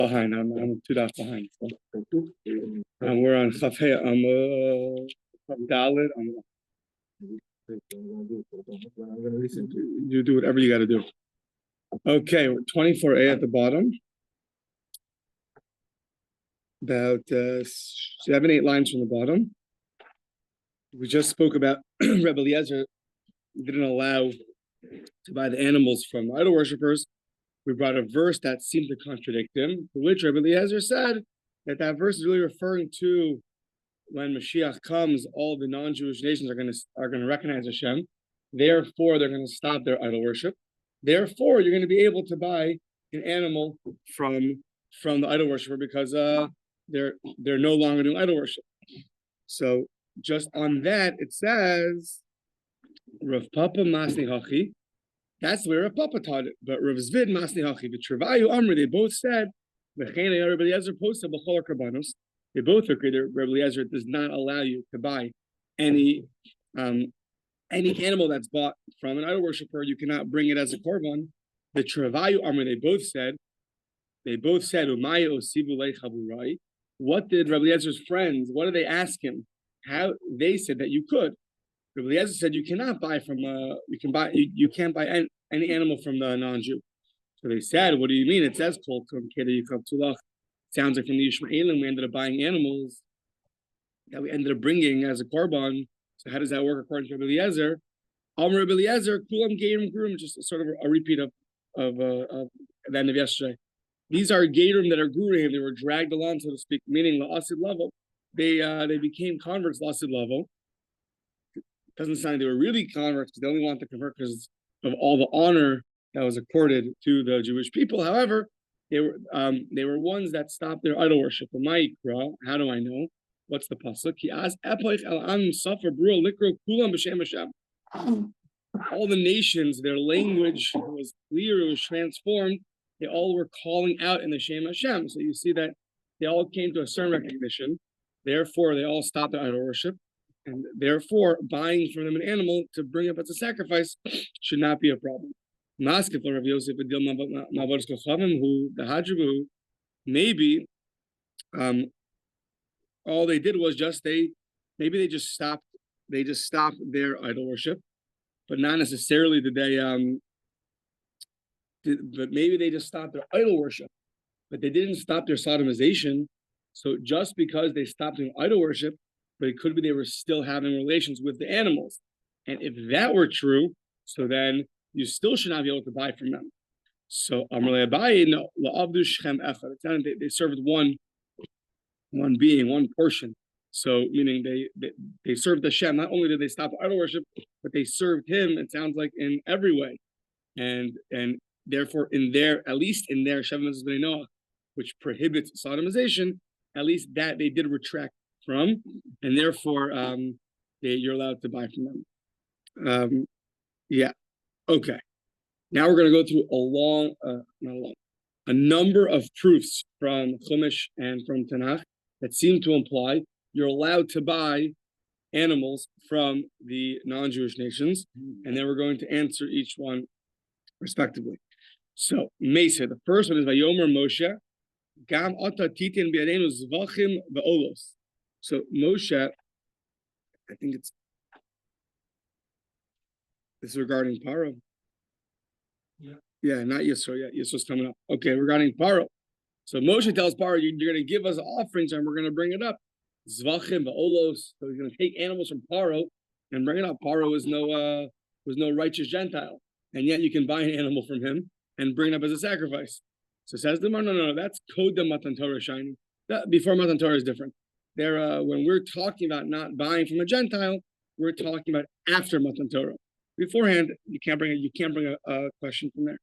behind. I'm 2 dots behind. So. And we're on Chafei. I'm Dalit. You do whatever you got to do. Okay, we're 24a at the bottom. About 7-8 lines from the bottom. We just spoke about Rabbi Eliezer didn't allow to buy the animals from idol worshippers. We brought a verse that seemed to contradict him, for which Rabbi Eliezer said that verse is really referring to when Mashiach comes, all the non-Jewish nations are going to recognize Hashem. Therefore, they're going to stop their idol worship. Therefore, you're going to be able to buy an animal from the idol worshiper because they're no longer doing idol worship. So just on that, it says Rav Papa Masni Hachi. That's where Rav Papa taught it. But Rav Zvid Masni Hachi, the Travayu Amr, they both said Rabbi Eliezer posted b'chol karbanos. They both agree that Rabbi Eliezer does not allow you to buy any animal that's bought from an idol worshiper. You cannot bring it as a korban. The Travayu Amr, they both said, Umaya osivu lechaburai. What did Rabbi Eliezer's friends, what did they ask him? How they said that you could. Rabbi Eliezer said you cannot buy from you can't buy any animal from the non-Jew. So they said, what do you mean? It says kol kum keder yikav tulach. Sounds like from the Yishmaelim we ended up buying animals that we ended up bringing as a korban. So how does that work according to Rabbi Eliezer? Rabbi Eliezer, kulam geirim gurum, just sort of a repeat of the end of yesterday. These are geirim that are gurim. They were dragged along, so to speak, meaning la'asid level. They became converts la'asid level. It doesn't sound like they were really converts because they only want to convert because of all the honor that was accorded to the Jewish people. However, they were ones that stopped their idol worship. How do I know? What's the pasuk? All the nations, their language was clear, it was transformed. They all were calling out in the Shem Hashem. So you see that they all came to a certain recognition. Therefore, they all stopped their idol worship. And therefore, buying from them an animal to bring up as a sacrifice should not be a problem. Maybe all they did was they just stopped their idol worship, but not necessarily did they but maybe they just stopped their idol worship, but they didn't stop their sodomization. So just because they stopped doing idol worship, but it could be they were still having relations with the animals. And if that were true, so then you still should not be able to buy from them. So Amrle Abaye, no, la'avdu shchem echad. They served one being, one portion. So meaning they served Hashem. Not only did they stop idol worship, but they served him, it sounds like, in every way. And therefore at least in their Shavim B'nai Noach, which prohibits sodomization, at least that they did retract from, and therefore you're allowed to buy from them. Yeah. Okay. Now we're going to go through a number of proofs from Chumash and from Tanakh that seem to imply you're allowed to buy animals from the non-Jewish nations, and then we're going to answer each one respectively. So, Mesa, the first one is Vayomer Moshe, Gam ata titin bi'adenu zvachim ve'olos. So Moshe, I think this is regarding Paro. Yeah, not Yisro yet. Yisro's coming up. Okay, regarding Paro. So Moshe tells Paro, you're going to give us offerings and we're going to bring it up. Zvachim ve'olos. So he's going to take animals from Paro and bring it up. Paro was no righteous Gentile, and yet you can buy an animal from him and bring it up as a sacrifice. So says the no, that's Kodem Matan Torah shining. Before Matan Torah is different. There, when we're talking about not buying from a Gentile, we're talking about after Matan Torah. Beforehand, you can't bring a question from there.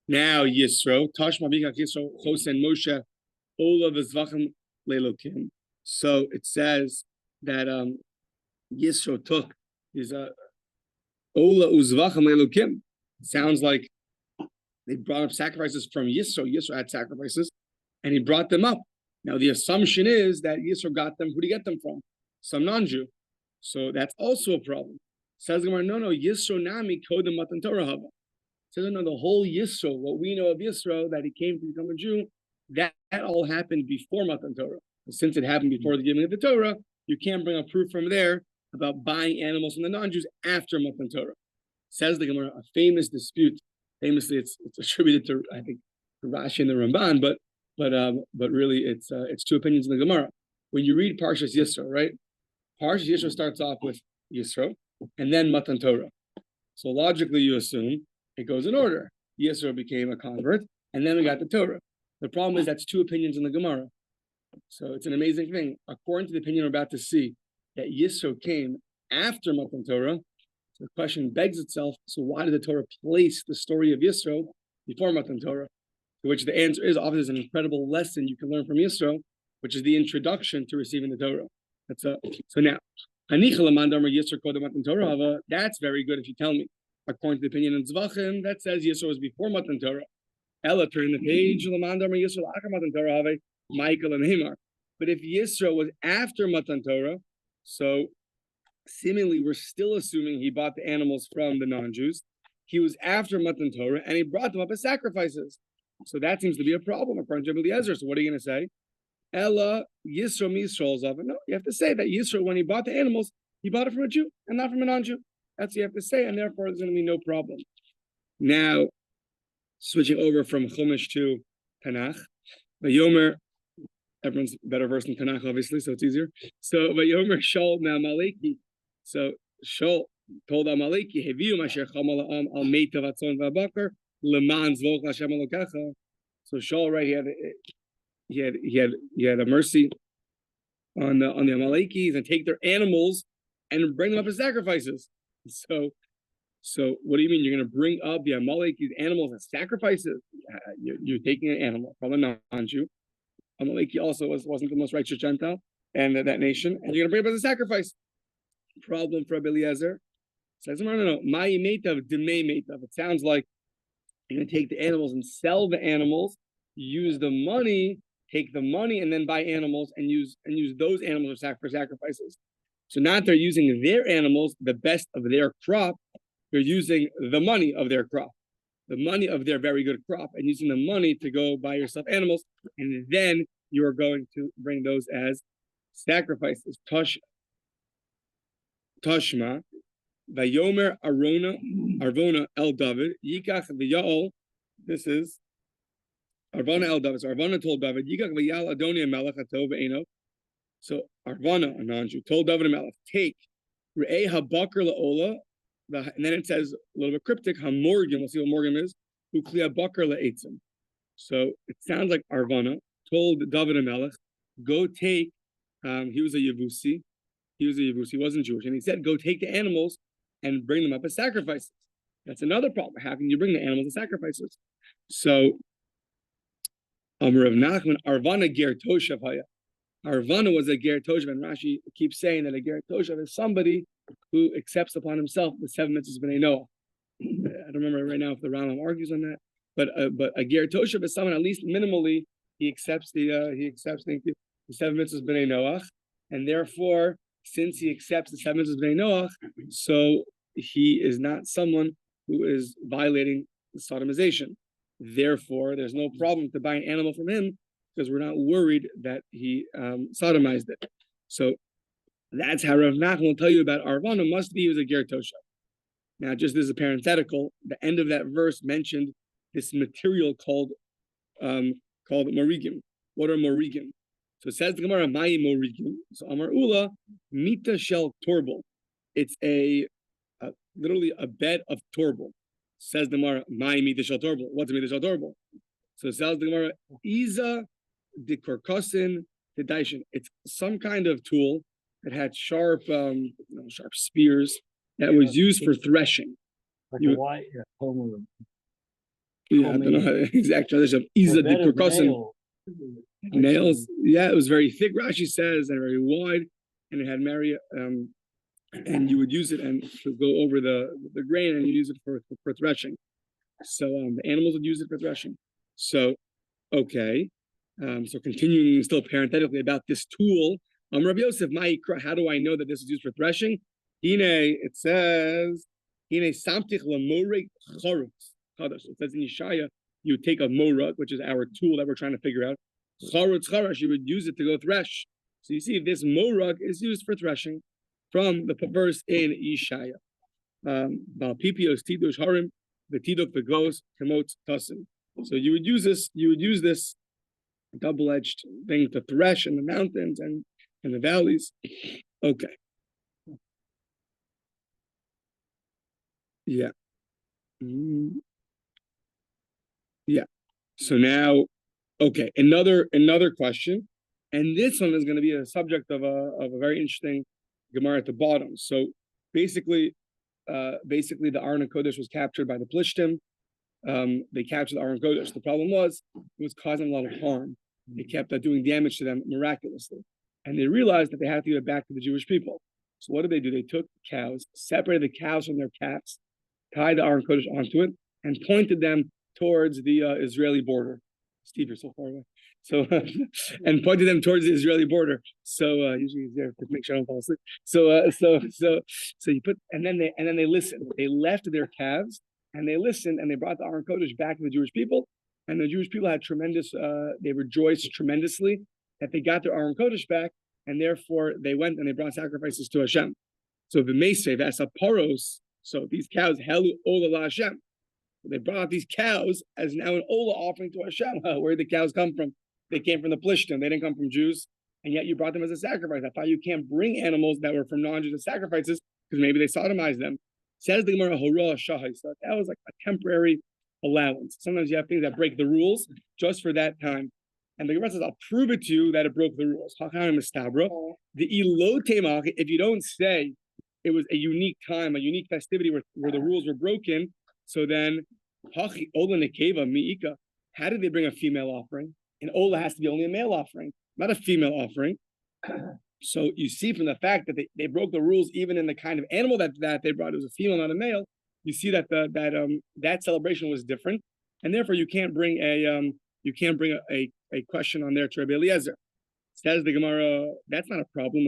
Now Yisro, Tashma Bikak Yisro, Chosen Moshe, Ola V'Zvachim Leilokim. So it says that Yisro took his Ola Uzvachim Leilokim. Sounds like they brought up sacrifices from Yisro. Yisro had sacrifices, and he brought them up. Now the assumption is that Yisro got them. Who did he get them from? Some non-Jew. So that's also a problem. Says the Gemara, no, Yisro nami kodem matan Torah hava. Says no, the whole Yisro, what we know of Yisro, that he came to become a Jew, that all happened before Matan Torah. Since it happened before the giving of the Torah, you can't bring a proof from there about buying animals from the non-Jews after Matan Torah. Says the Gemara, a famous dispute. Famously, it's attributed to, I think, to Rashi and the Ramban, but really it's two opinions in the Gemara. When you read Parshas Yisro, right? Parshas Yisro starts off with Yisro and then Matan Torah. So logically, you assume it goes in order. Yisro became a convert, and then we got the Torah. The problem is that's two opinions in the Gemara. So it's an amazing thing. According to the opinion we're about to see, that Yisro came after Matan Torah, so the question begs itself, so why did the Torah place the story of Yisro before Matan Torah? To which the answer is, obviously, there's an incredible lesson you can learn from Yisro, which is the introduction to receiving the Torah. So now, that's very good if you tell me. According to the opinion in Zvachim, that says Yisro was before Matan Torah. Ella, turn the page, Michael and Himar. But if Yisro was after Matan Torah, so seemingly we're still assuming he bought the animals from the non-Jews. He was after Matan Torah, and he brought them up as sacrifices. So that seems to be a problem according to Rabbi Eliezer. So what are you going to say? Ella, Yisro Misrol's of it. No, you have to say that Yisro, when he bought the animals, he bought it from a Jew and not from a non-Jew. That's what you have to say, and therefore there's going to be no problem. Now, switching over from Chumash to Tanakh, Yomer, everyone's better versed in Tanakh, obviously, so it's easier. So, Yomer Shol Amaleki. So, Shol told Amaleki, Heviu Masher Chamal Al Meitav Atzon V'Abakar Leman Zvok Lashem Elokecha. So Shol, right, he had a mercy on the Amalekis and take their animals and bring them up as sacrifices. So what do you mean you're going to bring up the Amalekis animals as sacrifices? You're taking an animal from a non-Jew. Amaleki also wasn't the most righteous Gentile and that nation, and you're going to bring it up as a sacrifice. Problem for Rabbi Eliezer. Says no. Ma'i meitav, demei meitav. It sounds like you're going to take the animals and sell the animals, use the money, take the money, and then buy animals and use those animals for sacrifices. So not they're using their animals, the best of their crop, they're using the money of their crop, the money of their very good crop, and using the money to go buy yourself animals, and then you are going to bring those as sacrifices. Tashma, Vayomer Arvona El David, Yikach V'Yaol. This is Arvona El David. So Arvona told David, Yikach V'Yal Adoni Melech Atov Ve'eno. So Arvana, a non-Jew, told David Melech, take Re'eh HaBakar La'ola, and then it says a little bit cryptic, HaMorgim, we'll see what Morgim is, Ukli HaBakar La'etzim. So it sounds like Arvana told David Melech, go take, he was a Yevusi, he wasn't Jewish, and he said, go take the animals and bring them up as sacrifices. That's another problem. How can you bring the animals as sacrifices? So, Rav Nachman, Arvana Ger Toshav Haya. Arvana was a Ger Toshav, and Rashi keeps saying that a Ger Toshav is somebody who accepts upon himself the 7 mitzvahs b'nei Noah. I don't remember right now if the Rambam argues on that, but a Ger Toshav is someone, at least minimally, he accepts the 7 mitzvahs b'nei Noah, and therefore, since he accepts the 7 mitzvahs b'nei Noah, so he is not someone who is violating the sodomization. Therefore, there's no problem to buy an animal from him because we're not worried that he sodomized it. So that's how Rav Nachman will tell you about Arvana. Must be he was a Ger Toshav. Now, just as a parenthetical, the end of that verse mentioned this material called morigim. What are morigim? So it says the Gemara, Ma'i morigim. So Amar Ula, Mita Shel Torbal. It's literally a bed of torbal. Says the Gemara, Ma'i Mita Shel Torbal. What's Mita Shel Torbal? So it says the Gemara, Iza de Korkosin de Daishin. It's some kind of tool that had sharp spears that was used for threshing. Like a white, I don't know how the exact translation of Iza de Korkosin. Nails, yeah, it was very thick. Rashi says, and very wide, and it had and you would use it and to go over the grain, and you use it for threshing. So the animals would use it for threshing. So okay, so continuing still parenthetically about this tool. Rabbi Yosef, how do I know that this is used for threshing? It says, samtich lamoreg charutz. It says in Yeshaya, you would take a morag, which is our tool that we're trying to figure out. Charutz charash, you would use it to go thresh. So you see, this morag is used for threshing from the verse in Yeshaya. Balpipios tidosh harim, the tidok the goes promotes tussin. So you would use this double-edged thing to thresh in the mountains and in the valleys. Okay. Yeah. Yeah. So now, okay, another question, and this one is going to be a subject of a very interesting Gemara at the bottom. So basically, the Aron Kodesh was captured by the Plishtim. They captured the Aron Kodesh. The problem was it was causing a lot of harm. They kept doing damage to them miraculously, and they realized that they had to give it back to the Jewish people. So what did they do? They took cows, separated the cows from their calves, tied the Aron Kodesh onto it, and pointed them towards the Israeli border. Steve, you're so far away. So and pointed them towards the Israeli border. So usually he's there to make sure I don't fall asleep. So you put and then they listened. They left their calves and they listened and they brought the Aron Kodesh back to the Jewish people. And the Jewish people had tremendous. They rejoiced tremendously that they got their Aron Kodesh back, and therefore they went and they brought sacrifices to Hashem. So the Mesev as a paros. So these cows helu ola la Hashem. They brought out these cows as now an ola offering to Hashem. Where did the cows come from? They came from the Plishtim. They didn't come from Jews, and yet you brought them as a sacrifice. I thought you can't bring animals that were from non-Jews as sacrifices because maybe they sodomized them. Says the Gemara, Hora Shahai. So that was like a temporary allowance. Sometimes you have things that break the rules just for that time. And the Gemara says, I'll prove it to you that it broke the rules. The ilotemach, if you don't say it was a unique time, a unique festivity where the rules were broken, so then, how did they bring a female offering? And Ola has to be only a male offering, not a female offering. So you see from the fact that they broke the rules even in the kind of animal that they brought, it was a female, not a male. You see that that celebration was different, and therefore you can't bring a question on there to Rabbi Eliezer. Says the Gemara, that's not a problem.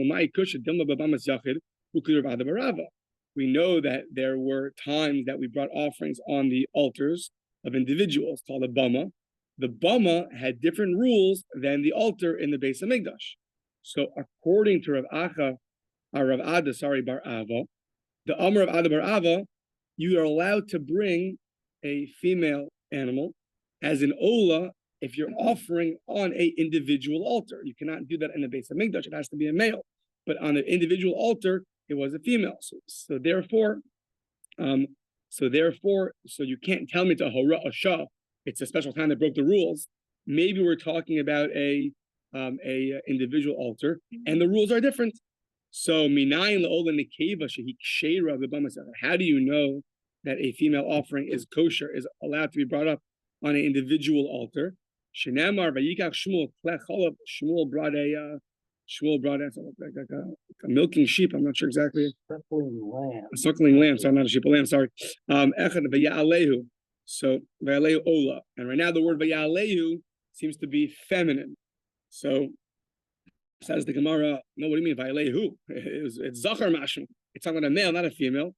We know that there were times that we brought offerings on the altars of individuals called a bama. The bama had different rules than the altar in the Beis Hamikdash. So according to Rav Ada Bar Ava, the Amar of Ada Bar Ava, you are allowed to bring a female animal as an ola if you're offering on an individual altar. You cannot do that in the Beis Hamikdash. It has to be a male. But on an individual altar, it was a female. So therefore, you can't tell me to hora asha. It's a special time that broke the rules. Maybe we're talking about a individual altar, and the rules are different. So minayin le'ola nekeva shehi ksheira v'bama. How do you know that a female offering is kosher, is allowed to be brought up on an individual altar? Shenamar vayikach Shmuel klech cholav. Shmuel brought a milking sheep. I'm not sure exactly. A suckling lamb. Sorry, not a sheep, a lamb. Sorry. Echad vayalehu. So vayalehu ola. And right now the word vayalehu seems to be feminine. So says the Gemara, no, what do you mean vayalehu? It's zachar mashma. It's talking about a male, not a female.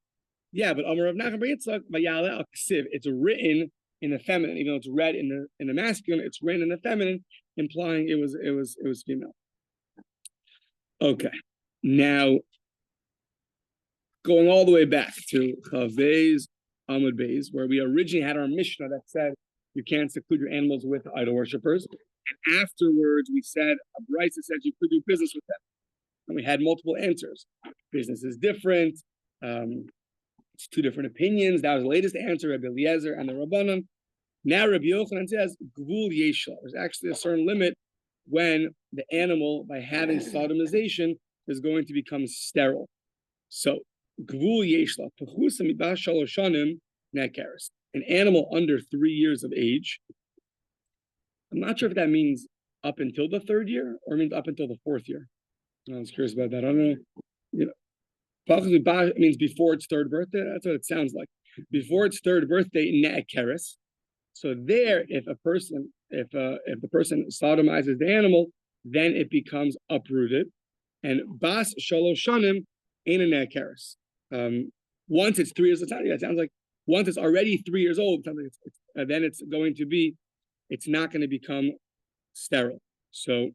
Yeah, but Amar of Nachman Bar Yitzchak vayale al ksiv. It's written in the feminine, even though it's read in the masculine. It's written in the feminine, implying it was female. Okay, now going all the way back to Chavez Amud Beis, where we originally had our Mishnah that said you can't seclude your animals with idol worshippers. And afterwards, we said a brisa that says you could do business with them. And we had multiple answers. Business is different. It's two different opinions. That was the latest answer, Rabbi Eliezer and the Rabbanan. Now Rabbi Yochanan says, Gvul Yeshla. There's actually a certain limit when the animal, by having sodomization, is going to become sterile. So, Gvul Yeshla, Pechusa Mibah Shaloshanim Nekaris. An animal under 3 years of age. I'm not sure if that means up until the 3rd year or means up until the 4th year. I was curious about that. I don't know. It means before its 3rd birthday. That's what it sounds like. Before its 3rd birthday, Nekaris. So there, if the person sodomizes the animal, then it becomes uprooted. And bas shalosh shanim ain't a nekaris. Once it's 3 years old, that sounds like once it's already 3 years old, it sounds like then it's not going to become sterile. So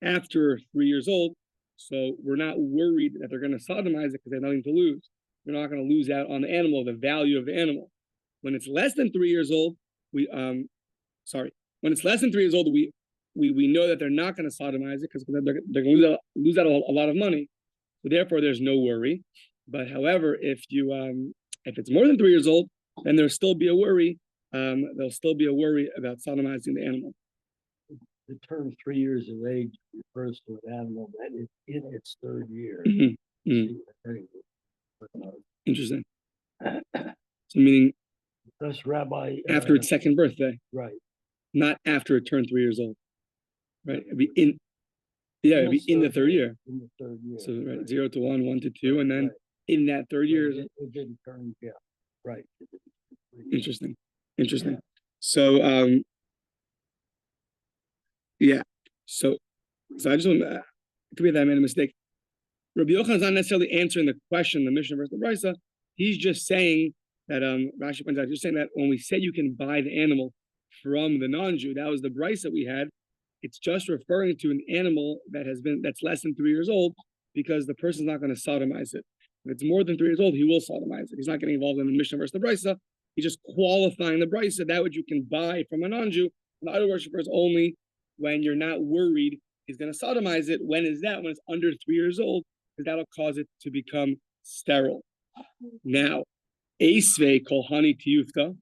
after 3 years old, so we're not worried that they're going to sodomize it because they have nothing to lose. They're not going to lose out on the animal, the value of the animal. When it's less than 3 years old, when it's less than 3 years old, we know that they're not going to sodomize it because they're going to lose out a lot of money. So therefore, there's no worry. But however, if it's more than 3 years old, then there'll still be a worry. There'll still be a worry about sodomizing the animal. The term 3 years of age refers to an animal that is in its third year. Mm-hmm. Mm-hmm. Interesting. So meaning, thus Rabbi after its second birthday, right? Not after it turned 3 years old, right? It'd be in the third year. In the third year. So right, 0 to 1, 1 to 2, and then in that third year, it didn't turn. Yeah, right. Interesting. So So I just want it could be that I made a mistake. Rabbi Yochanan is not necessarily answering the question, the Mishnah versus the Brisa. He's just saying that Rashi points out, just saying that when we say you can buy the animal from the non-Jew, that was the Brisa we had. It's just referring to an animal that's less than 3 years old, because the person's not going to sodomize it. If it's more than 3 years old, he will sodomize it. He's not getting involved in the Mishnah versus the Brisa. He's just qualifying the Brisa, that which you can buy from a non-Jew. The idol worshippers only when you're not worried he's going to sodomize it. When is that? When it's under 3 years old, because that'll cause it to become sterile. Now, Eisvei kolhani tiyufta.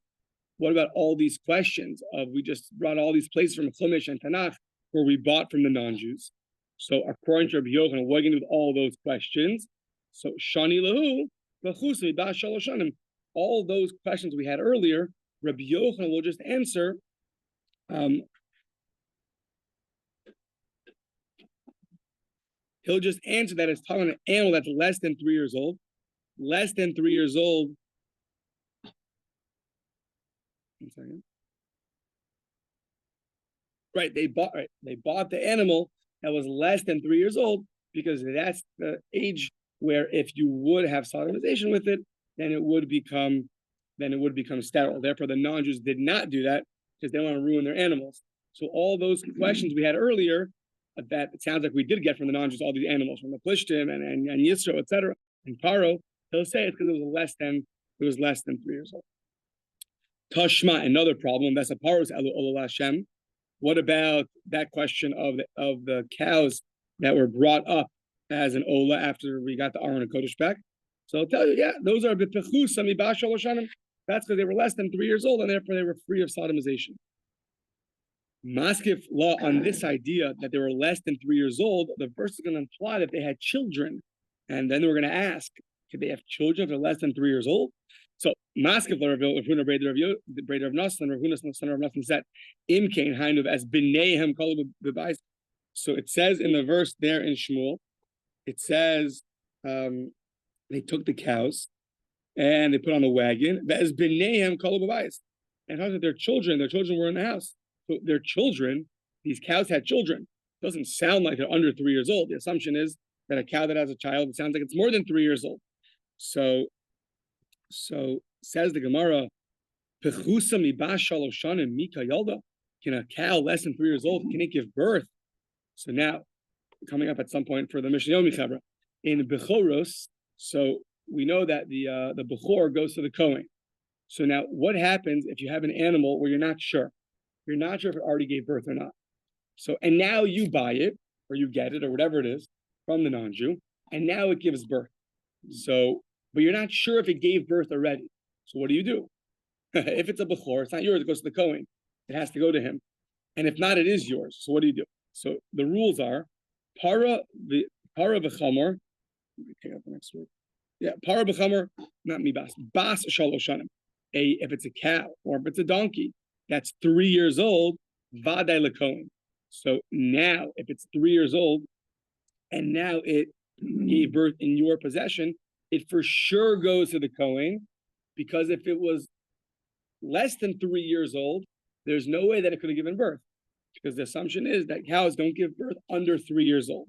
What about all these questions of, we just brought all these places from Chumash and Tanakh where we bought from the non-Jews. So according to Rabbi Yochanan, what are you going to do with all those questions? So shani lahu v'chusay ba'as shalosh shanim. All those questions we had earlier, Rabbi Yochanan will just answer. He'll just answer that it's talking an animal that's less than 3 years old. Less than 3 years old. 1 second. Right, they bought the animal that was less than 3 years old, because that's the age where if you would have sodomization with it, then it would become sterile. Therefore, the non-Jews did not do that because they don't want to ruin their animals. So all those questions we had earlier, that it sounds like we did get from the non-Jews, all these animals from the Plishtim and Yisro, etc., and Paro, he'll say it's because it was less than 3 years old. Tashma, another problem. That's a Paro's Elu Hashem. What about that question of the cows that were brought up as an Ola after we got the Aron and Kodesh back? So I'll tell you, those are b'techusa mibash shalosh shanim. That's because they were less than 3 years old, and therefore they were free of sodomization. Maskif law on this idea that they were less than 3 years old, the verse is going to imply that they had children, and then we're going to ask, could they have children if they're less than 3 years old? So Maskif law, Rav Huna Breder of Nassan, Rav Huna son of Nassan said, Imkain Hainuv as b'neihem kol b'bayis. So it says in the verse there in Shmuel, it says they took the cows and they put on the wagon. As b'neihem kol b'bayis, and how their children were in the house. So their children, these cows had children. It doesn't sound like they're under 3 years old. The assumption is that a cow that has a child, it sounds like it's more than 3 years old. So says the Gemara, can a cow less than 3 years old, can it give birth? So now, coming up at some point for the Mishnah Yomi Chabra, in Bechoros, so we know that the Bechor goes to the Kohen. So now, what happens if you have an animal where you're not sure? You're not sure if it already gave birth or not. So, and now you buy it, or you get it, or whatever it is, from the non-Jew, and now it gives birth. So, but you're not sure if it gave birth already. So what do you do? If it's a Bechor, it's not yours, it goes to the Kohen. It has to go to him. And if not, it is yours. So what do you do? So the rules are, para v'chamor, let me take out the next word. Yeah, para v'chamor, not mi bas shalosh shanim. If it's a cow, or if it's a donkey, that's 3 years old, vaday lekohen. So now, if it's 3 years old, and now it gave birth in your possession, it for sure goes to the Kohen, because if it was less than 3 years old, there's no way that it could have given birth, because the assumption is that cows don't give birth under 3 years old.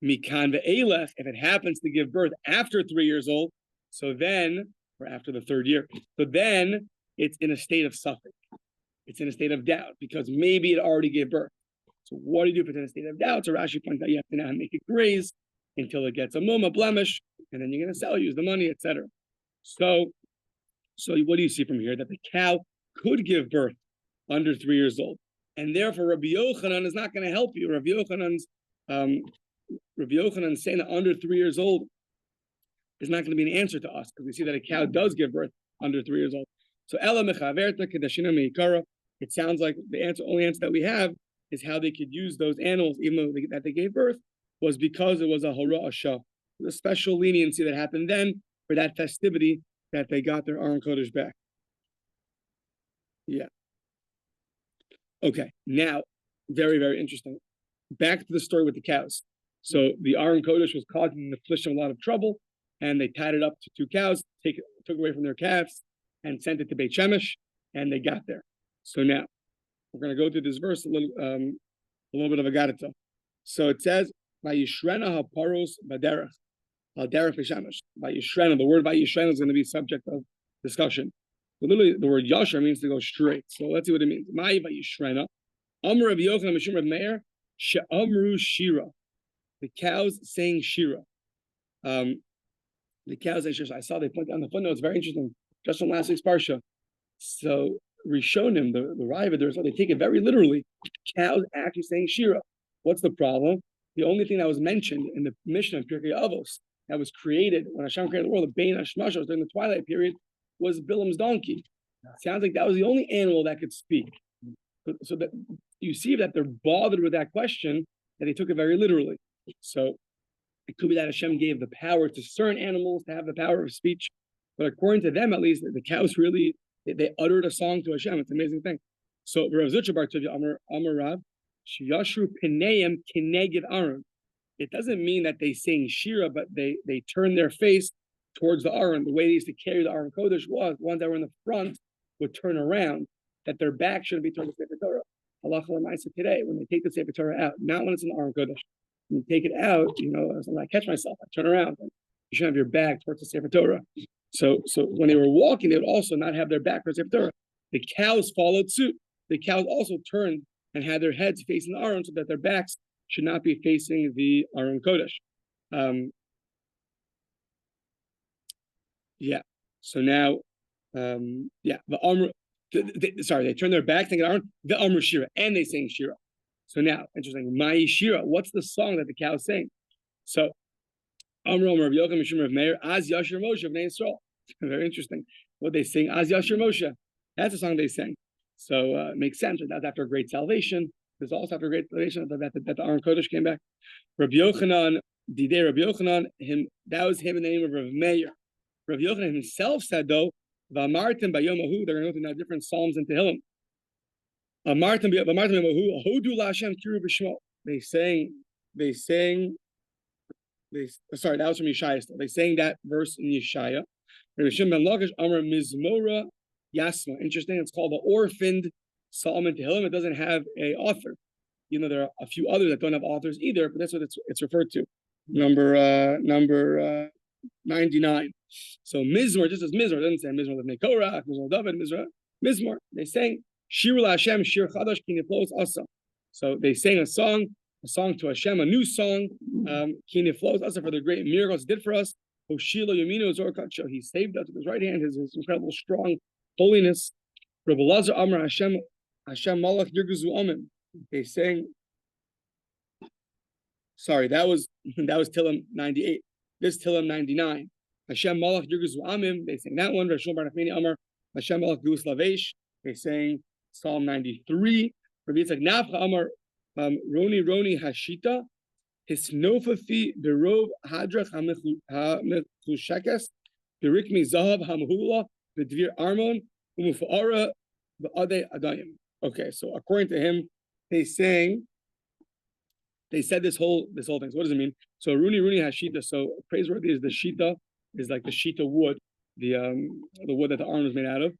Mikan ve'elech, if it happens to give birth after 3 years old, so then, or after the third year, so then it's in a state of suffix. It's in a state of doubt because maybe it already gave birth. So what do you do if it's in a state of doubt? So Rashi points out you have to now make it graze until it gets a mum, a blemish, and then you're going to sell, use the money, etc. So what do you see from here? That the cow could give birth under 3 years old, and therefore Rabbi Yochanan is not going to help you. Rabbi Yochanan's saying that under 3 years old is not going to be an answer to us because we see that a cow does give birth under 3 years old. So Ela mechaverta kedashina meikara. It sounds like the only answer that we have is how they could use those animals, even though that they gave birth, was because it was a hora asha, a special leniency that happened then for that festivity that they got their Aron Kodesh back. Yeah. Okay. Now, very, very interesting. Back to the story with the cows. So the Aron Kodesh was causing the Plishtim a lot of trouble, and they tied it up to 2 cows, took away from their calves, and sent it to Beit Shemesh, and they got there. So now we're going to go through this verse a little bit of a garita. So it says, "Vayishrena haparos baderech, baderech v'shemesh." Vayishrena, the word Vayishrena is going to be subject of discussion. So literally, the word Yasher means to go straight. So let's see what it means. Mai Vayishrena, Amar Rabbi Yochanan Mishum Rav Meir, she'amru shira. The cows saying shira. The cows saying shira. I saw they put down the footnotes. Very interesting. Just from last week's parsha. So Rishonim, the Raiva, so they take it very literally. Cows actually saying shira. What's the problem? The only thing that was mentioned in the Mishnah of Pirkei Avos that was created when Hashem created the world, the Bein Hashmashos during the twilight period, was Bilam's donkey. Sounds like that was the only animal that could speak. So that you see that they're bothered with that question, that they took it very literally. So it could be that Hashem gave the power to certain animals to have the power of speech, but according to them, at least, the cows really they uttered a song to Hashem. It's an amazing thing. So Rav Zucha Bar Tuvia Amar Rav Shiyashru Pineim Kineged Aaron. It doesn't mean that they sing shira, but they turn their face towards the Aron. The way they used to carry the Aron Kodesh was ones that were in the front would turn around, that their back shouldn't be towards the Sefer Torah. Halacha l'maisa today, when they take the Sefer Torah out, not when it's in the Aron Kodesh. When you take it out, when I catch myself, I turn around. And you should have your back towards the Sefer Torah. So when they were walking, they would also not have their back towards the Sefer Torah. The cows followed suit. The cows also turned and had their heads facing the Aron so that their backs should not be facing the Aron Kodesh. So now, they turn their back, thinking Aron, the Amr Shira, and they sing Shira. So now, interesting, Mai Shira, what's the song that the cows sing? So, Amr Rav Yochanan Mishum Rav Meir, Az Yashir Moshe of Bnei Yisrael. Very interesting. What they sing, Az Yashir Moshe. That's the song they sing. So it makes sense. That's after a great salvation. There's also after a great salvation that the Aron Kodesh came back. Rabbi Yochanan, Rabbi Yochanan, that was him in the name of Rav Meir. Rabbi Yochanan himself said, though, V'amartim b'yomahu, they're going to go through now different psalms in Tehillim. Amartim b'yomahu, Hodu la'Hashem kiru b'shmo. Sorry, that was from Yeshaya still. They sang that verse in Yeshaya. Rabbi Shimon ben Lakish, Amar Mizmora Yasma. Interesting, it's called the orphaned psalm in Tehillim. It doesn't have an author. There are a few others that don't have authors either, but that's what it's referred to. Number 99. So Mizmor, just as Mizmor, it doesn't say Mizmor Lefnei Korach, Mizmor David, Mizmor. They sang Shir LaHashem, Shir Chadash, Ki Niflos Asa. So they sang a song to Hashem, a new song, Ki Niflos Asa, for the great miracles he did for us. Hoshilo Yomino Zor Kacho. He saved us with his right hand, his incredible strong holiness. Rabbi Lazar Amar Hashem Malach Yirguzu Amim. They sang. Sorry, that was Tillim 98. This Tillim 99. Hashem Malach Yirguzu Amim. They sang that one. Rashul Bar Nachmani Amar Hashem Malach Gus Lavesh. They sang Psalm 93. Rabbi Yitzchak Nafcha Amar Roni Hashita. Hisnofafi Berov Hadrach Hamechushekes Berikmi Zahav Hamhula Bedvir Armon Umufara Ba'ade Adayim. Okay, so according to him, they said this whole thing. So what does it mean? So Runi Hashita. So praiseworthy is the shita, is like the shita wood, the wood that the arm was made out of.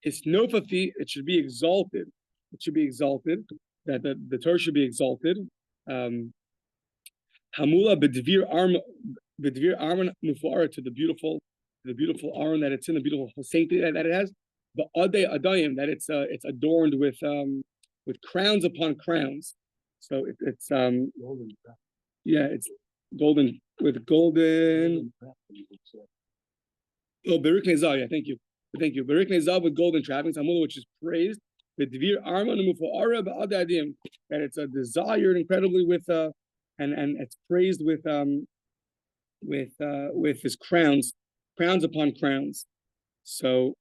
Hisnofafi, it should be exalted. It should be exalted. That the Torah should be exalted. Hamula bedvir armon mufara, to the beautiful armon that it's in, the beautiful sanctity that it has. ba'adei adayim, that it's adorned with crowns upon crowns. So it's Golden wrap. yeah, it's golden with golden. Golden wrap, you could say. Oh, Baruch Nezah, yeah, thank you. Baruch Nezah with golden trappings, Amula, which is praised. The Dvir Arman Mufa'ara Ba'adadim, that it's desired incredibly with and it's praised with his crowns upon crowns. So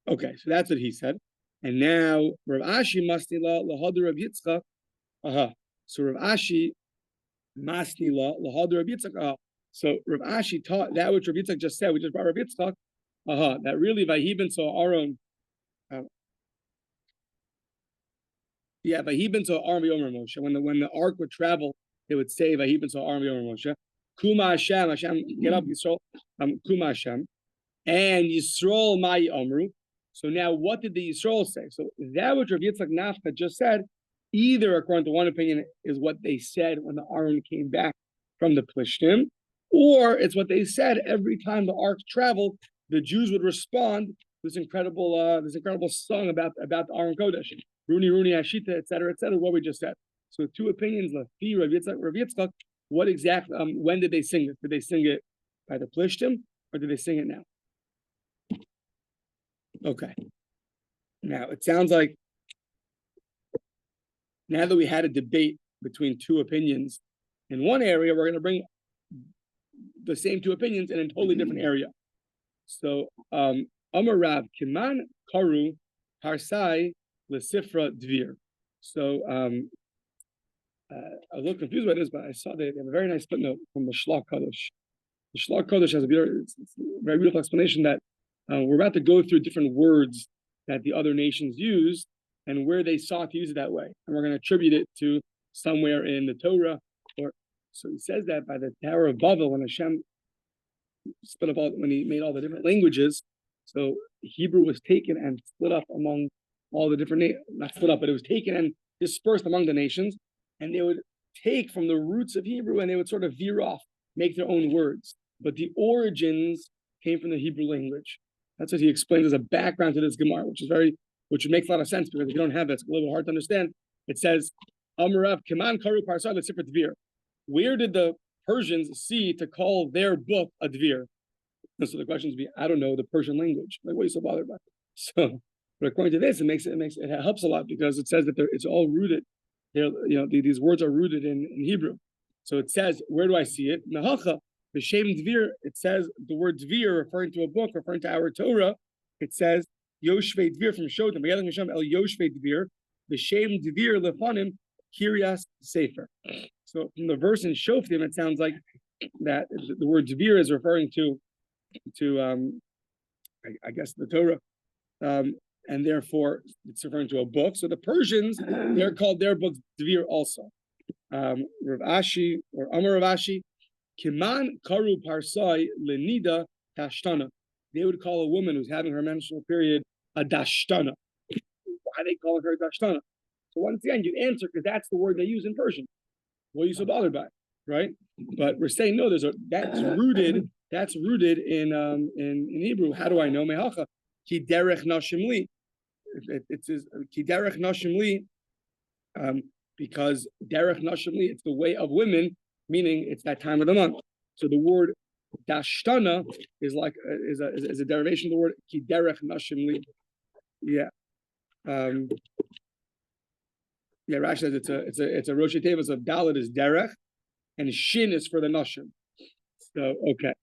okay, so that's what he said. And now Rav Ashi Masnila Lahadu Rav Yitzchak. So Rav Ashi Masnila Lahadu Rav Yitzchak. So Rav Ashi taught that which Rav Yitzchak just said. We just brought Rav Yitzchak. That really Vahibin saw Aaron. Vahibin saw Aaron Yomer Moshe. When the ark would travel, they would say Vahibin saw Aaron Yomer Moshe. Kuma Hashem, get up Yisrael. Kuma Hashem, and Yisrael Mai Amru. So now, what did the Yisrael say? So that which Rav Yitzchak Nafka just said, either according to one opinion is what they said when the Aaron came back from the Plishtim, or it's what they said every time the ark traveled. The Jews would respond to this incredible song about the Aron Kodesh, Runi Runi Hashita, etc., what we just said. So two opinions, Lafi Rav Yitzchak. What exactly? When did they sing it? Did they sing it by the Plishtim, or did they sing it now? Okay. Now it sounds like now that we had a debate between two opinions in one area, we're going to bring the same two opinions in a totally different area. So, Amar Rav Kiman Karu Parsai Lesifra Dvir. So, I was a little confused by this, but I saw they have a very nice footnote from the Shlach Kodesh. The Shlach Kodesh has a very beautiful explanation that we're about to go through different words that the other nations used and where they sought to use it that way, and we're going to attribute it to somewhere in the Torah. So he says that by the Tower of Babel, when Hashem split up when he made all the different languages, so Hebrew was taken and split up among all the different not split up, but it was taken and dispersed among the nations, and they would take from the roots of Hebrew and they would sort of veer off, make their own words, but the origins came from the Hebrew language. That's what he explains as a background to this Gemara, which makes a lot of sense, because if you don't have that, it's a little hard to understand. It says, Amarav Keman Karu Parsai L'Sifra Dvir. Where did the Persians see to call their book a Dvir? And so the questions be, I don't know the Persian language. Like, what are you so bothered by? So, but according to this, it helps a lot, because it says that it's all rooted. These words are rooted in Hebrew. So it says, where do I see it? Nahacha, B'Shem Dvir. It says the word Dvir, referring to a book, referring to our Torah. It says Yoshvei Dvir from Shotim. V'yadam Hashem El Yoshvei Dvir. B'Shem Dvir Lefanim Kiryas Sefer. So from the verse in Shoftim, it sounds like that the word Dvir is referring to I guess the Torah, and therefore it's referring to a book. So the Persians, they're called their books Dvir also. Rav Ashi or Amar Rav Ashi, Kiman Karu Parsai Lenida Dashtana. They would call a woman who's having her menstrual period a Dashtana. Why they call her Dashtana? So once again, you answer because that's the word they use in Persian. What are you so bothered by, right? But we're saying no. That's rooted in Hebrew. How do I know? Mehacha ki derech nashim li. It says ki derech nashim li, because derech nashim li, it's the way of women, meaning it's that time of the month. So the word dashtana is a derivation of the word ki derech nashim li. Yeah. Rashi says it's a Rosh Tevas of Dalet is derech, and Shin is for the nashim. So okay,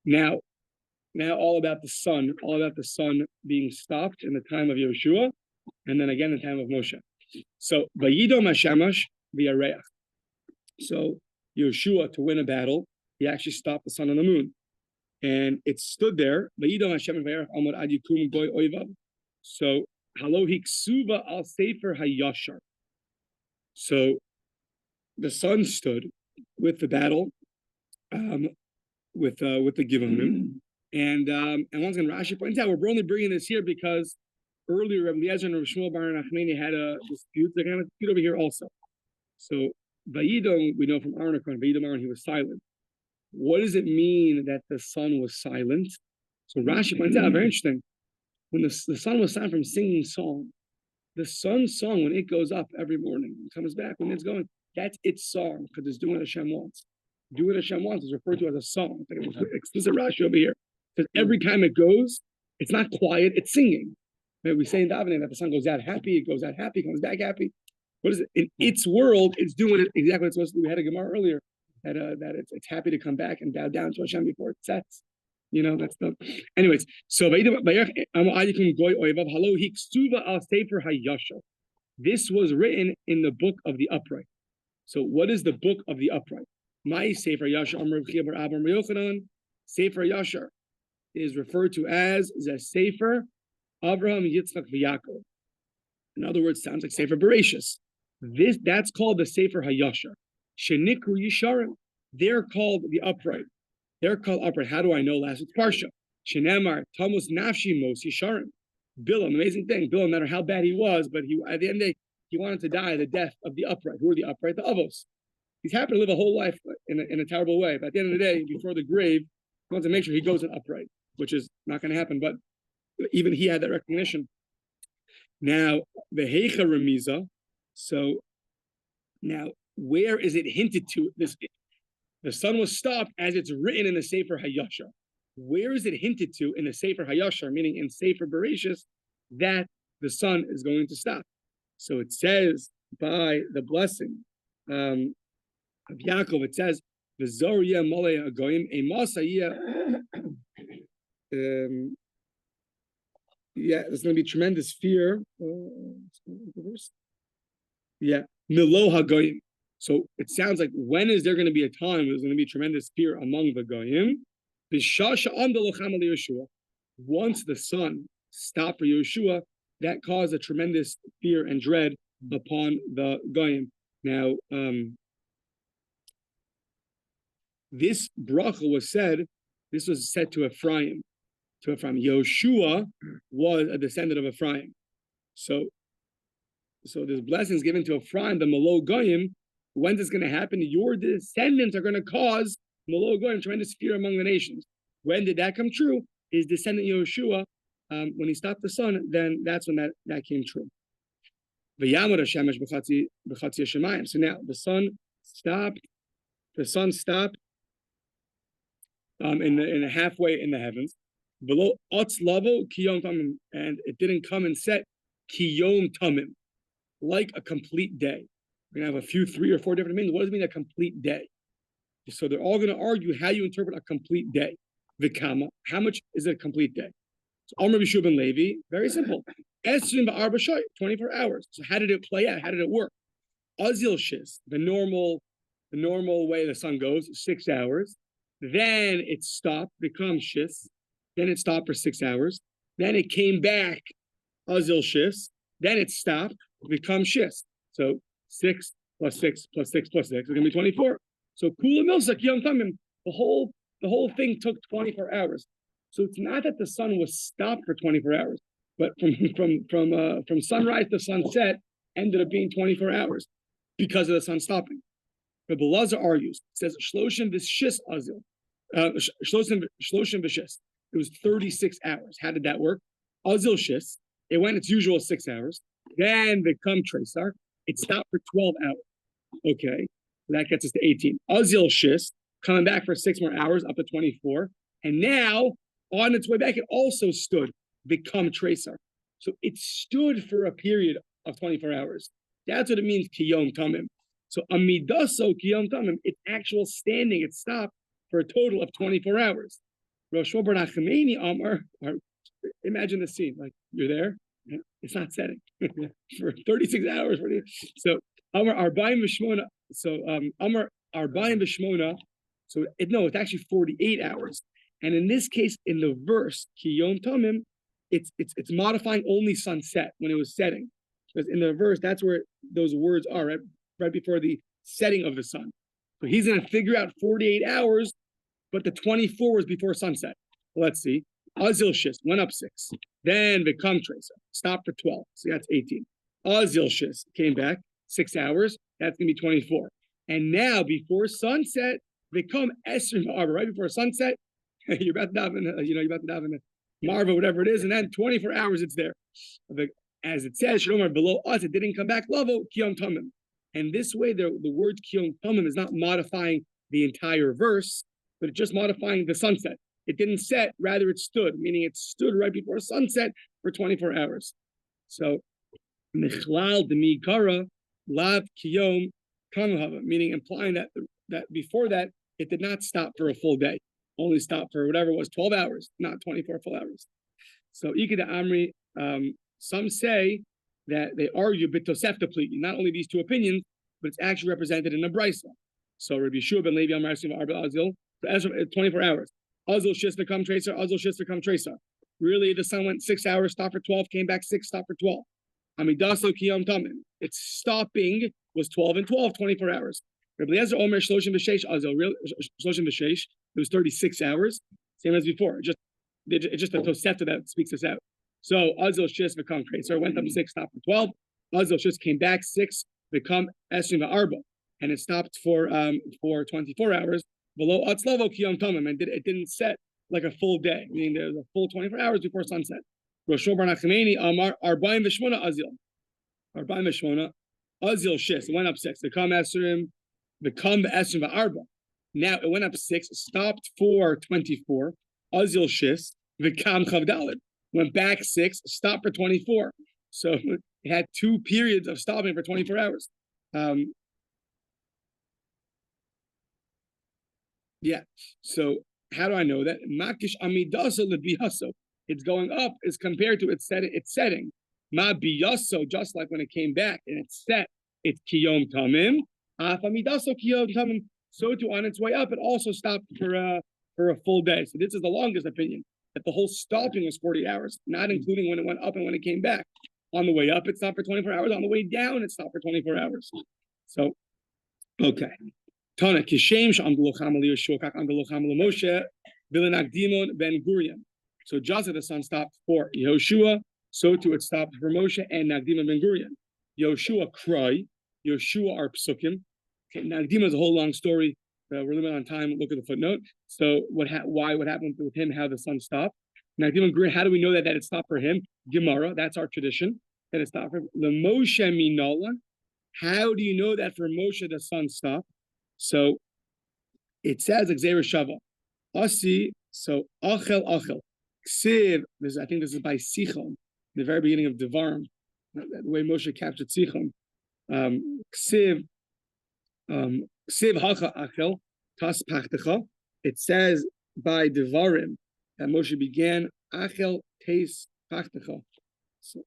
now all about the sun being stopped in the time of Yeshua, and then again in the time of Moshe. So Vayidom Hashamash v'yareach. So Yeshua, to win a battle, he actually stopped the sun and the moon, and it stood there. Vayidom Hashamash v'yareach amod ad yikum goy oivav. So halo hiksuva al sefer hayashar. So the sun stood with the battle, with the Givonim, and once again Rashi points out we're only bringing this here because earlier Rabbi Eliezer and Rabbi Shmuel Bar Nachmani had a dispute. They're going to dispute over here also. So Vayidom, we know from Aaron, Vayidom Aaron, he was silent. What does it mean that the sun was silent? So Rashi points out, very interesting. when the sun was silent from singing song, the sun's song, when it goes up every morning, it comes back, when it's going, that's its song, because it's doing what Hashem wants. Do what Hashem wants is referred to as a song. It's like explicit Rashi over here. Because every time it goes, it's not quiet, it's singing. Right? We say in davening that the sun goes out happy, it goes out happy, comes back happy. What is it? In its world, it's doing it exactly what it's supposed to do. We had a Gemara earlier that it's happy to come back and bow down to Hashem before it sets. You know, that's the. Anyways, so this was written in the book of the upright. So, what is the book of the upright? My Sefer Yashar Sefer Yashar is referred to as the Sefer Avraham Yitzchak v'Yaakov. In other words, sounds like Sefer Bereshis. That's called the Sefer HaYashar. Shenikru Yisharim. They're called the upright. They're called upright. How do I know last week's parsha? Shenemar Tamus Nafshi Mos Yisharim. Bilam, amazing thing. Bilam, no matter how bad he was, but he at the end of the day, he wanted to die the death of the upright. Who are the upright? The Avos. He's happy to live a whole life in a terrible way. But at the end of the day, before the grave, he wants to make sure he goes in upright, which is not going to happen. But even he had that recognition. Now, the Heicha Remiza. So now, where is it hinted to? The sun was stopped as it's written in the Sefer HaYashar. Where is it hinted to in the Sefer HaYashar, meaning in Sefer Bereshis, that the sun is going to stop? So it says by the blessing of Yaakov, it says, "V'zorya molei hagoyim emasayia." Yeah, there's going to be tremendous fear. Yeah, Milo hagoyim. So it sounds like, when is there going to be a time where there's going to be tremendous fear among the goyim? Once the sun stopped for Yeshua, that caused a tremendous fear and dread upon the goyim. Now, this bracha was said. This was said to Ephraim. Yoshua was a descendant of Ephraim. So this blessing is given to Ephraim, the Malo Goyim. When's this going to happen? Your descendants are going to cause Malo Goyim tremendous fear among the nations. When did that come true? His descendant Yoshua, when he stopped the sun, then that's when that came true. So now the sun stopped. The sun stopped in a halfway in the heavens. Below Otz Lavo Kiyom Tamim, and it didn't come and set Kiyom Tamim, like a complete day. We're gonna have a few 3 or 4 different meanings. What does it mean a complete day? So they're all gonna argue how you interpret a complete day. Vikama, how much is a complete day? So Amr B'Shu ben Levi, very simple. 24 hours. So how did it play out? How did it work? Azil Shis, the normal way the sun goes, 6 hours. Then it stopped, becomes Shis. Then it stopped for 6 hours. Then it came back, Azil Shis. Then it stopped, becomes Shis. So 6 plus 6 plus 6 plus 6 is going to be 24. So Kula Milsak Yom Tamim, the whole thing took 24 hours. So it's not that the sun was stopped for 24 hours, but from sunrise to sunset ended up being 24 hours because of the sun stopping. Rabbi Lazar argues, says Shloshim v'shis azil, Shloshim v'shis. It was 36 hours. How did that work? Azil shis. It went its usual 6 hours. Then they come Tresar. It stopped for 12 hours. Okay, that gets us to 18. Azil shis, coming back for 6 more hours, up to 24. And now, on its way back, it also stood, become Tresar. So it stood for a period of 24 hours. That's what it means, Kiyom Tamim. So Amidaso Kiyom Tamim, its actual standing, it stopped for a total of 24 hours. Rosh Hashanah Amar, imagine the scene, like you're there, it's not setting for 36 hours. So Amar Arba'im V'Shmona, Amar Arba'im V'Shmona, it's actually 48 hours. And in this case, in the verse, Kiyom Tamim, it's modifying only sunset when it was setting. Because in the verse, that's where those words are, right before the setting of the sun. So he's going to figure out 48 hours, but the 24 was before sunset. Let's see. Azil Shis went up 6. Then Vikam Tracer stopped for 12. So that's 18. Azil Shis came back 6 hours. That's going to be 24. And now before sunset, Vikam Esrim Arbor, right before sunset, you're about to dive in, Marva, whatever it is, and then 24 hours it's there. As it says, Shalomar, below us, it didn't come back, Lavo, Kiyom Tamim. And this way, the word Kiyom Tamim is not modifying the entire verse, but it's just modifying the sunset. It didn't set, rather it stood, meaning it stood right before sunset for 24 hours. So, Michlal Demi Kara, Lav Kiyom Kanuhava, meaning implying that before that, it did not stop for a full day, only stopped for whatever it was, 12 hours, not 24 full hours. So, Ikeda Amri, some say that they argue bitosefta pligi, not only these two opinions, but it's actually represented in a brisa. So Rabbi Yeshua ben Levi Amar Arba Azil, 24 hours. Azil shis become tracer, Azil shis become tracer. Really, the sun went 6 hours, stopped for 12, came back 6, stopped for 12. Amidaso kiyom tamim. Its stopping was 12 and 12, 24 hours. Rabbi Eliezer Omer shloshim v'sheish Azil, shloshim v'sheish. It was 36 hours, same as before. It's just a tosefta that speaks this out. So Azil shis become tracer, went up 6, stopped for 12. Azil shis came back 6, become esrim v'arba, and it stopped for 24 hours. Below atzlavo kiyom tamim, and it didn't set like a full day, meaning there's a full 24 hours before sunset. Roshor bar Nachmani Amar Arba'im v'shmona Azil. Arba'im v'shmona Azil shis. It went up 6. Become esrim v'esrim v'arba. Now it went up 6, stopped for 24. Azil shis v'kam chavdalid. Went back 6, stopped for 24. So it had 2 periods of stopping for 24 hours. Yeah. So how do I know that? Makish amidasa lebiyaso. It's going up is compared to its setting. Ma biyaso, just like when it came back and it's set, it's kiyom tamim. Af amidaso kiyom tamim. So too on its way up, it also stopped for a full day. So this is the longest opinion, that the whole stopping was 40 hours, not including when it went up and when it came back. On the way up, it stopped for 24 hours. On the way down, it stopped for 24 hours. So, okay. Tana kishem sh'amdulochamel Yeshua kak amdulochamel Moshe v'lenakdimon ben Gurion. So just as the sun stopped for Yehoshua, so too it stopped for Moshe and Nagdimon ben Gurion. Yehoshua cry, Yehoshua are psukim. Okay, Nagdimon is a whole long story. We're limited on time. Look at the footnote. So what happened with him? How the sun stopped? Nagdimon Gurion. How do we know that it stopped for him? Gemara. That's our tradition. That it stopped for him. The Moshe Minola. How do you know that for Moshe the sun stopped? So it says Xer Shava. Asi. So Achel. Ksiv. I think this is by Sichon, the very beginning of Devarim. The way Moshe captured Sichon. Ksiv. Ksiv hacha achel tas pachtecha. It says by Devarim that Moshe began achel teis pachtecha. So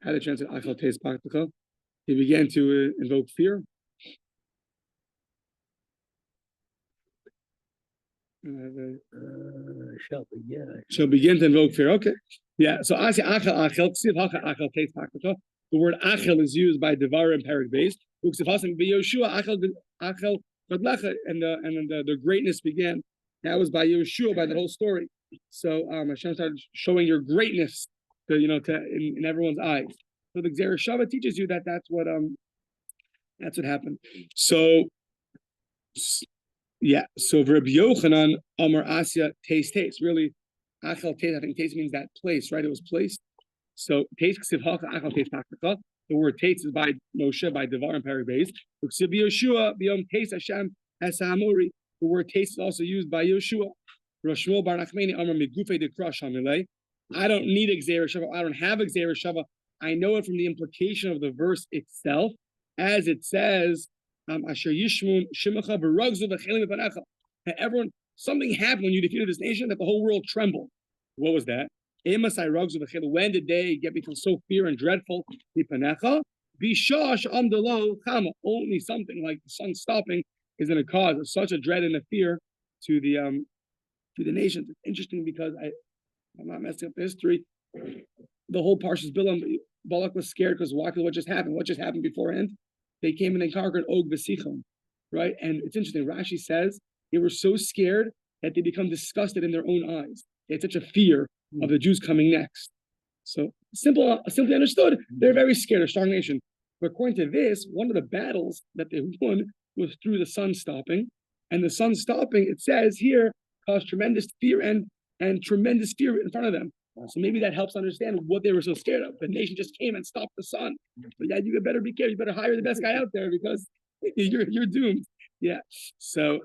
how to translate achel teis pachtecha? He began to invoke fear. Shall begin to invoke fear. Okay, yeah. So asi achel ksiv hacha achel teis pachtecha. The word achel is used by Devarim Perik Beis. And the greatness began. That was by Yehoshua, by the whole story. So Hashem started showing your greatness to in everyone's eyes. So the Xer Shava teaches you that that's what happened. So yeah. So Rabbi Yochanan Amar Asya taste. Really, achel taste. I think taste means that place, right? It was placed. So taste ksiv hacha achel taste paktaka. The word taste is by Moshe, by Devar and Parabase. The word taste is also used by Yoshua. I don't need a Xer Shava. I don't have a Xer Shava. I know it from the implication of the verse itself, as it says, everyone, something happened when you defeated this nation that the whole world trembled. What was that? When did they become so fear and dreadful? Only something like the sun stopping is going to cause such a dread and a fear to the nations. It's interesting because I'm not messing up the history. The whole Parshas Bilam, Balak was scared because what just happened? What just happened beforehand? They came and they conquered Og B'Sichon, right? And it's interesting. Rashi says they were so scared that they become disgusted in their own eyes. They had such a fear of the Jews coming next. So simply understood, they're very scared, a strong nation. But according to this, one of the battles that they won was through the sun stopping. And the sun stopping, it says here, caused tremendous fear and tremendous fear in front of them. So maybe that helps understand what they were so scared of. The nation just came and stopped the sun. But yeah, you better be careful. You better hire the best guy out there because you're doomed. Yeah. So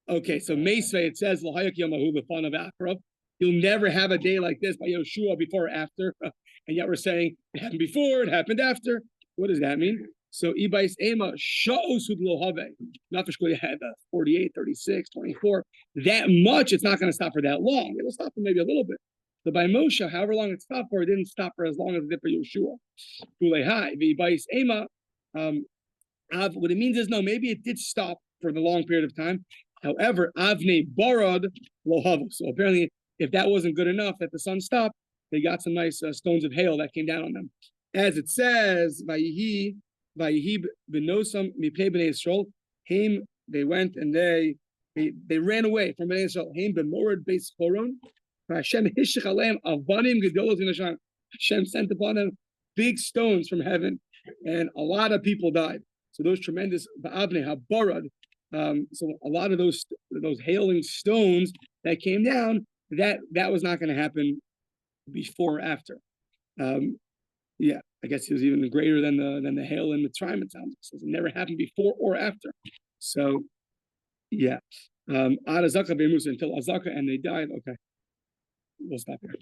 okay. So Meisvei, it says L'hayak Yamahu L'fan of Akrov. You'll never have a day like this by Yoshua before or after. And yet we're saying it happened before, it happened after. What does that mean? So Ibais Ema Sha'osud Lohave. Not for you had 48, 36, 24. That much, it's not going to stop for that long. It'll stop for maybe a little bit. But by Moshe, however long it stopped for, it didn't stop for as long as it did for Yoshua. Ibais Ema. What it means is no, maybe it did stop for the long period of time. However, Avne Barad Lohava. So apparently, if that wasn't good enough, that the sun stopped, they got some nice stones of hail that came down on them. As it says, Vayihi benosam mipnei bnei Yisrael. Haim, they went and they ran away from bnei Yisrael. Haim b'morad beis choron. Hashem hishich aleim avanim gedolos in Hashem. Hashem sent upon them big stones from heaven, and a lot of people died. So those tremendous ba'avnei habarad. So a lot of those hailing stones that came down, that was not going to happen before or after. Yeah, I guess it was even greater than the hail in Mitzrayim. It sounds. It says it never happened before or after. So, yeah, Ad Azaka until Azaka, and they died. Okay, we'll stop here.